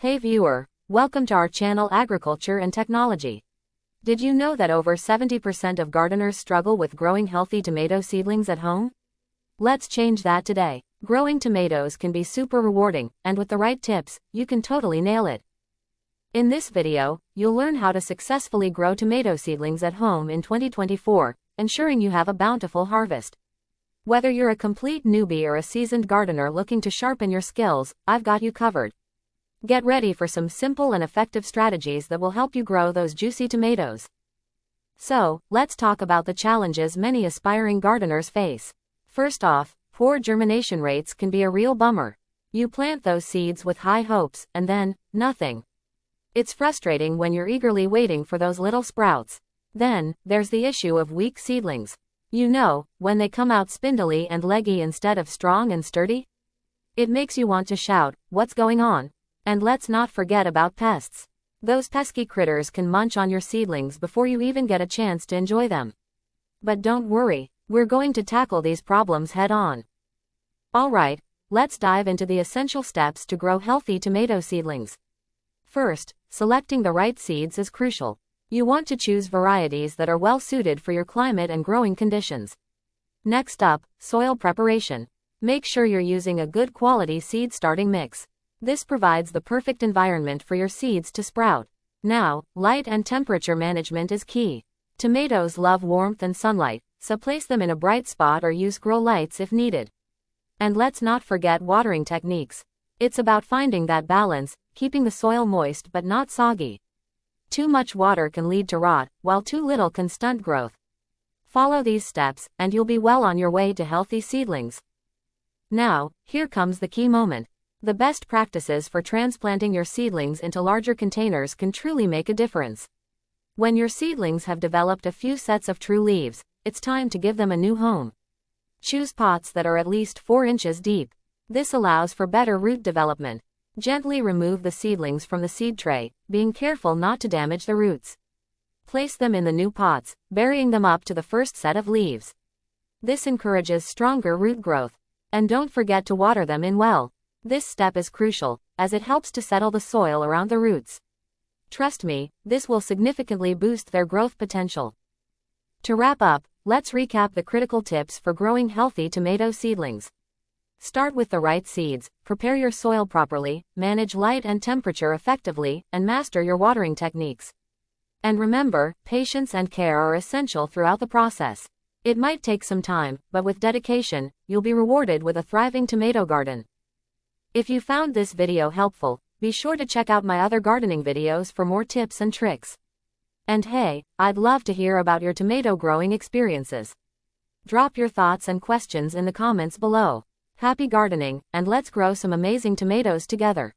Hey viewer, welcome to our channel Agriculture and Technology. Did you know that over 70% of gardeners struggle with growing healthy tomato seedlings at home? Let's change that today. Growing tomatoes can be super rewarding, and with the right tips, you can totally nail it. In this video, you'll learn how to successfully grow tomato seedlings at home in 2024, ensuring you have a bountiful harvest. Whether you're a complete newbie or a seasoned gardener looking to sharpen your skills, I've got you covered. Get ready for some simple and effective strategies that will help you grow those juicy tomatoes. So, let's talk about the challenges many aspiring gardeners face. First off, poor germination rates can be a real bummer. You plant those seeds with high hopes, and then, nothing. It's frustrating when you're eagerly waiting for those little sprouts. Then, there's the issue of weak seedlings. You know, when they come out spindly and leggy instead of strong and sturdy? It makes you want to shout, "What's going on?" And let's not forget about pests. Those pesky critters can munch on your seedlings before you even get a chance to enjoy them. But don't worry, we're going to tackle these problems head on. Alright, let's dive into the essential steps to grow healthy tomato seedlings. First, selecting the right seeds is crucial. You want to choose varieties that are well suited for your climate and growing conditions. Next up, soil preparation. Make sure you're using a good quality seed starting mix. This provides the perfect environment for your seeds to sprout. Now, light and temperature management is key. Tomatoes love warmth and sunlight, so place them in a bright spot or use grow lights if needed. And let's not forget watering techniques. It's about finding that balance, keeping the soil moist but not soggy. Too much water can lead to rot, while too little can stunt growth. Follow these steps, and you'll be well on your way to healthy seedlings. Now, here comes the key moment. The best practices for transplanting your seedlings into larger containers can truly make a difference. When your seedlings have developed a few sets of true leaves, it's time to give them a new home. Choose pots that are at least 4 inches deep. This allows for better root development. Gently remove the seedlings from the seed tray, being careful not to damage the roots. Place them in the new pots, burying them up to the first set of leaves. This encourages stronger root growth. And don't forget to water them in well. This step is crucial, as it helps to settle the soil around the roots. Trust me, this will significantly boost their growth potential. To wrap up, let's recap the critical tips for growing healthy tomato seedlings. Start with the right seeds, prepare your soil properly, manage light and temperature effectively, and master your watering techniques. And remember, patience and care are essential throughout the process. It might take some time, but with dedication, you'll be rewarded with a thriving tomato garden. If you found this video helpful, be sure to check out my other gardening videos for more tips and tricks. And hey, I'd love to hear about your tomato growing experiences. Drop your thoughts and questions in the comments below. Happy gardening, and let's grow some amazing tomatoes together.